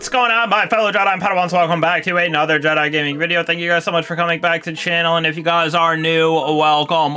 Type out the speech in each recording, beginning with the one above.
What's going on, my fellow Jedi and Padawans? Welcome back to another Jedi gaming video. Thank you guys so much for coming back to the channel, and if you guys are new, welcome.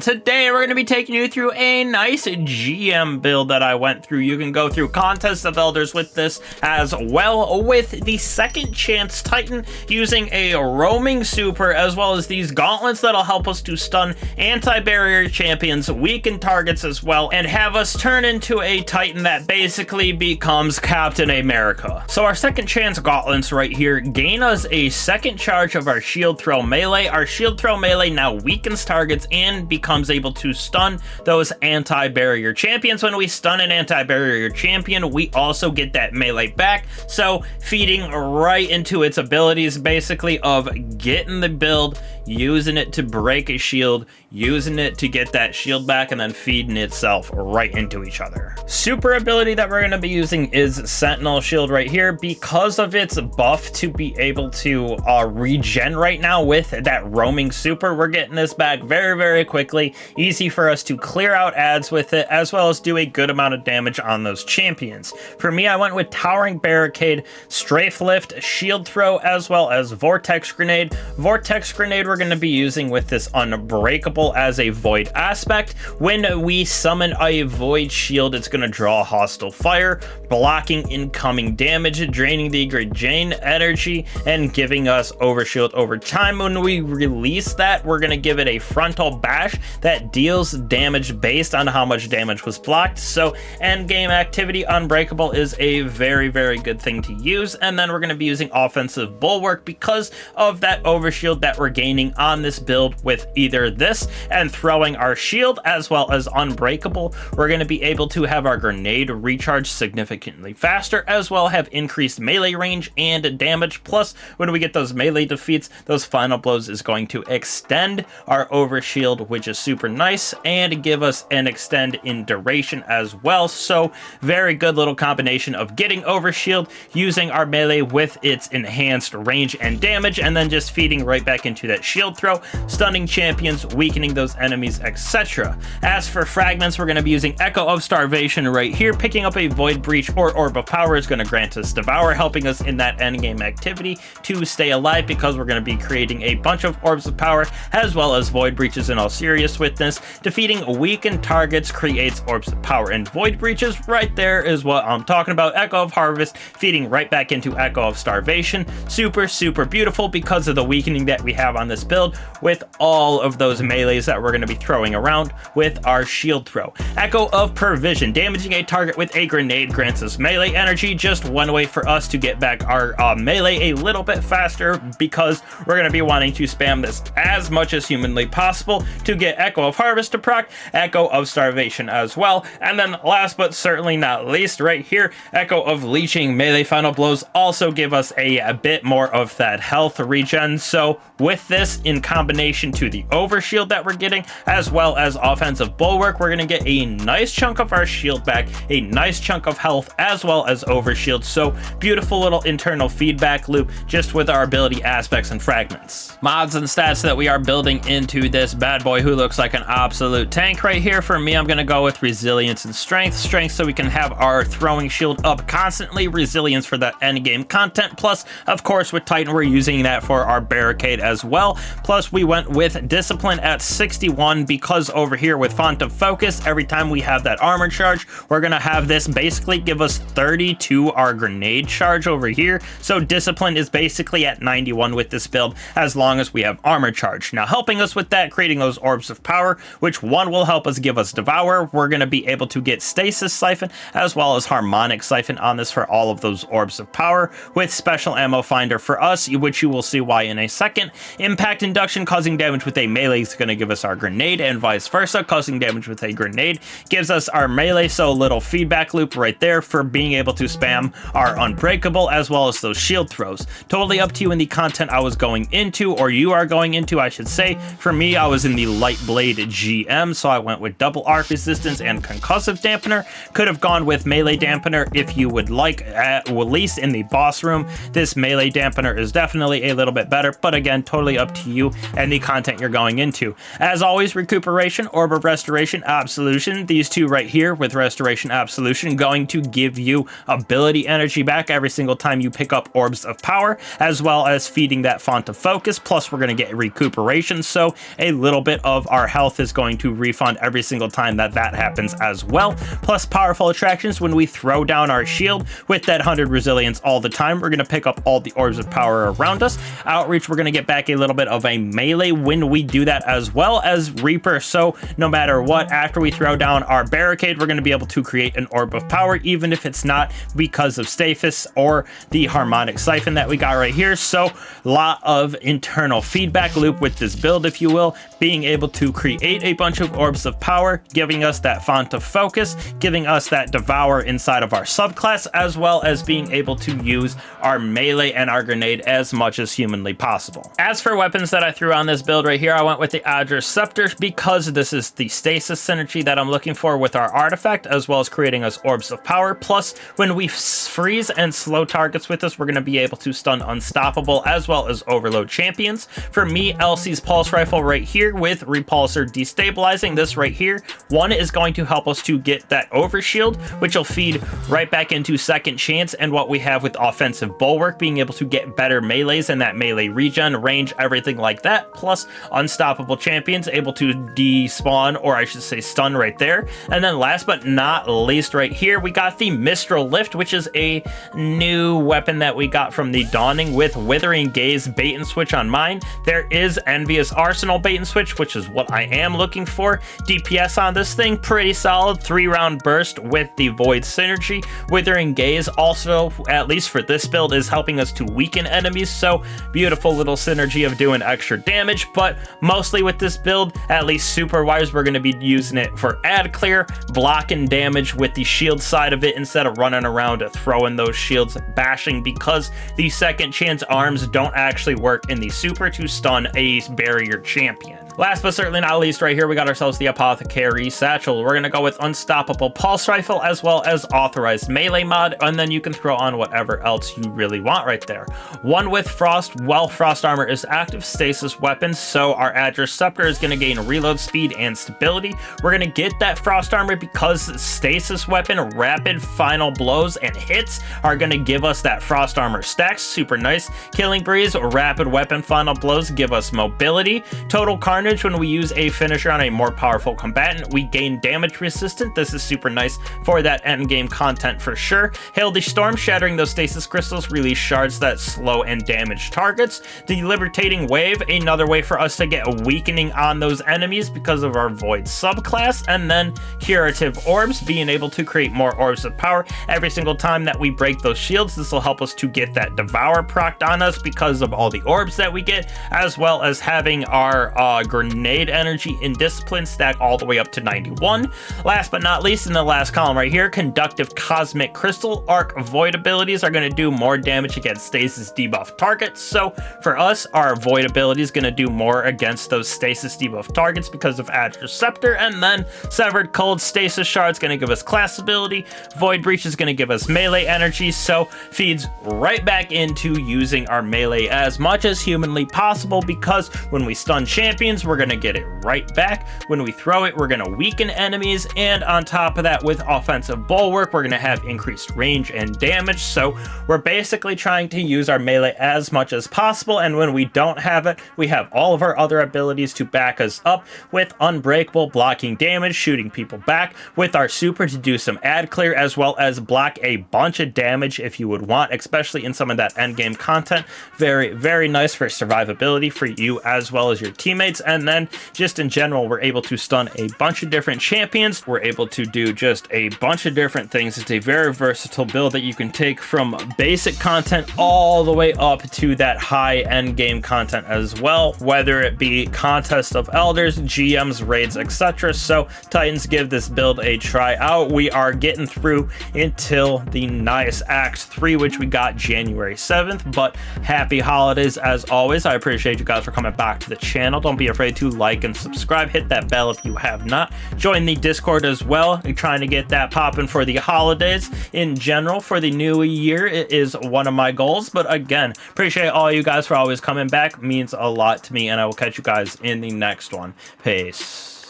Today we're going to be taking you through a nice GM build that I went through. You can go through Contest of Elders with this, as well with the Second Chance Titan using a roaming super, as well as these gauntlets that'll help us to stun anti-barrier champions, weaken targets as well, and have us turn into a Titan that basically becomes Captain America. So our Second Chance gauntlets right here gain us a second charge of our shield throw melee. Our shield throw melee now weakens targets and becomes able to stun those anti-barrier champions. When we stun an anti-barrier champion, we also get that melee back, so feeding right into its abilities basically of getting the build, using it to break a shield, using it to get that shield back, and then feeding itself right into each other. Super ability that we're going to be using is Sentinel Shield right here. Because of its buff to be able to regen right now with that roaming super, we're getting this back very quickly. Easy for us to clear out ads with it, as well as do a good amount of damage on those champions. For me, I went with Towering Barricade, Strafe Lift, Shield Throw, as well as Vortex Grenade. Vortex Grenade we're going to be using with this Unbreakable as a void aspect. When we summon a void shield, it's going to draw hostile fire, blocking incoming damage, draining the Jane energy, and giving us overshield over time. When we release that, we're going to give it a frontal bash that deals damage based on how much damage was blocked. So endgame activity Unbreakable is a very good thing to use. And then we're going to be using offensive bulwark because of that overshield that we're gaining on this build with either this and throwing our shield, as well as Unbreakable. We're going to be able to have our grenade recharge significantly faster, as well have increased melee range and damage. Plus, when we get those melee defeats, those final blows is going to extend our overshield, which is super nice, and give us an extend in duration as well. So very good little combination of getting overshield, using our melee with its enhanced range and damage, and then just feeding right back into that shield throw, stunning champions, weakening those enemies, etc. As for fragments, we're going to be using Echo of Starvation right here. Picking up a Void Breach or Orb of Power is going to grant us Devour, helping us in that endgame activity to stay alive, because we're going to be creating a bunch of Orbs of Power as well as Void Breaches in all serious witness. Defeating weakened targets creates Orbs of Power and Void Breaches. Right there is what I'm talking about. Echo of Harvest feeding right back into Echo of Starvation. Super beautiful because of the weakening that we have on this build with all of those melees that we're going to be throwing around with our shield throw. Echo of Provision, damaging a target with a grenade grants us melee energy. Just one way for us to get back our melee a little bit faster, because we're going to be wanting to spam this as much as humanly possible to get Echo of Harvest to proc, Echo of Starvation as well. And then last but certainly not least, right here, Echo of Leeching. Melee final blows also give us a bit more of that health regen. So with this in combination to the overshield that we're getting, as well as offensive bulwark, we're going to get a nice chunk of our shield back, a nice chunk of health, as well as overshield. So beautiful little internal feedback loop just with our ability aspects and fragments. Mods and stats that we are building into this bad boy, who looks like an absolute tank right here. For me, I'm going to go with resilience and strength. Strength so we can have our throwing shield up constantly, resilience for that end game content, plus of course with Titan we're using that for our barricade as well. Plus we went with discipline at 61 because over here with font of focus, every time we have that armor charge, we're gonna have this basically give us 30 to our grenade charge over here. So discipline is basically at 91 with this build, as long as we have armor charge. Now helping us with that, creating those orbs of power, which one will help us give us Devour. We're gonna be able to get stasis siphon as well as harmonic siphon on this for all of those orbs of power, with special ammo finder for us, which you will see why in a second. Impact induction, causing damage with a melee, is going to give us our grenade, and vice versa. Causing damage with a grenade gives us our melee, so a little feedback loop right there for being able to spam our Unbreakable as well as those shield throws. Totally up to you in the content I was going into, or you are going into I should say. For me, I was in the light blade GM, so I went with double arc resistance and concussive dampener. Could have gone with melee dampener if you would like, at least in the boss room. This melee dampener is definitely a little bit better, but again, totally up to you and the content you're going into. As always, recuperation, orb of restoration, absolution. These two right here with restoration, absolution, going to give you ability energy back every single time you pick up orbs of power, as well as feeding that font of focus. Plus, we're going to get recuperation, so a little bit of our health is going to refund every single time that happens as well. Plus, powerful attractions when we throw down our shield with that 100 resilience all the time. We're going to pick up all the orbs of power around us. Outreach, we're going to get back a little bit of a melee when we do that, as well as Reaper. So no matter what, after we throw down our barricade, we're going to be able to create an orb of power, even if it's not because of stasis or the harmonic siphon that we got right here. So a lot of internal feedback loop with this build, if you will, being able to create a bunch of orbs of power, giving us that font of focus, giving us that devour inside of our subclass, as well as being able to use our melee and our grenade as much as humanly possible. As for weapons that I threw on this build right here, I went with the Adra Scepter because this is the stasis synergy that I'm looking for with our artifact, as well as creating us orbs of power. Plus, when we freeze and slow targets with this, we're going to be able to stun unstoppable as well as overload champions. For me, Elsie's pulse rifle right here with repulsor destabilizing, this right here, one is going to help us to get that overshield, which will feed right back into second chance and what we have with offensive bulwark, being able to get better melees and that melee regen, range, everything like that. Plus, unstoppable champions able to despawn, or I should say stun right there. And then last but not least right here, we got the Mistral Lift, which is a new weapon that we got from the Dawning with Withering Gaze bait and switch on mine. There is Envious Arsenal bait and switch, which is what I am looking for. DPS on this thing, pretty solid. 3-round burst with the Void synergy. Withering Gaze also, at least for this build, is helping us to weaken enemies, so beautiful little synergy of doing extra damage. But mostly with this build, at least super wise, we're going to be using it for ad clear, blocking damage with the shield side of it instead of running around throwing those shields, bashing, because the second chance arms don't actually work in the super to stun a barrier champion. Last but certainly not least, right here, we got ourselves the Apothecary Satchel. We're going to go with Unstoppable Pulse Rifle as well as Authorized Melee mod, and then you can throw on whatever else you really want right there. One with Frost, while Frost Armor is active, stasis weapons, so our Adra Scepter is going to gain reload speed and stability. We're going to get that Frost Armor because stasis weapon, rapid final blows and hits are going to give us that Frost Armor stacks, super nice. Killing Breeze, rapid weapon final blows give us mobility. Total Carnage, when we use a finisher on a more powerful combatant, we gain damage resistant. This is super nice for that endgame content for sure. Hail the Storm, shattering those stasis crystals, release shards that slow and damage targets. Debilitating Wave, another way for us to get a weakening on those enemies because of our Void subclass. And then Curative Orbs, being able to create more orbs of power every single time that we break those shields. This will help us to get that Devour procced on us because of all the orbs that we get, as well as having our grenade energy in discipline stack all the way up to 91. Last but not least, in the last column right here, Conductive Cosmic Crystal Arc Void abilities are going to do more damage against stasis debuff targets. So for us, our Void ability is going to do more against those stasis debuff targets because of Adra Scepter. And then Severed Cold Stasis Shard is going to give us class ability. Void Breach is going to give us melee energy, so feeds right back into using our melee as much as humanly possible, because when we stun champions, we're going to get it right back. When we throw it, we're going to weaken enemies, and on top of that, with offensive bulwark, we're going to have increased range and damage. So we're basically trying to use our melee as much as possible, and when we don't have it, we have all of our other abilities to back us up with Unbreakable, blocking damage, shooting people back, with our super to do some ad clear, as well as block a bunch of damage if you would want, especially in some of that endgame content. Very, very nice for survivability for you as well as your teammates. And then just in general, we're able to stun a bunch of different champions. We're able to do just a bunch of different things. It's a very versatile build that you can take from basic content all the way up to that high end game content as well, whether it be Contest of Elders, GMs, raids, etc. So Titans, give this build a try out. We are getting through until the nice Act 3, which we got January 7th, but happy holidays as always. I appreciate you guys for coming back to the channel. Don't be afraid afraid to like and subscribe. Hit that bell if you have not. Join the Discord as well. We're trying to get that popping for the holidays in general. For the new year, it is one of my goals. But again, appreciate all you guys for always coming back. It means a lot to me, and I will catch you guys in the next one. Peace.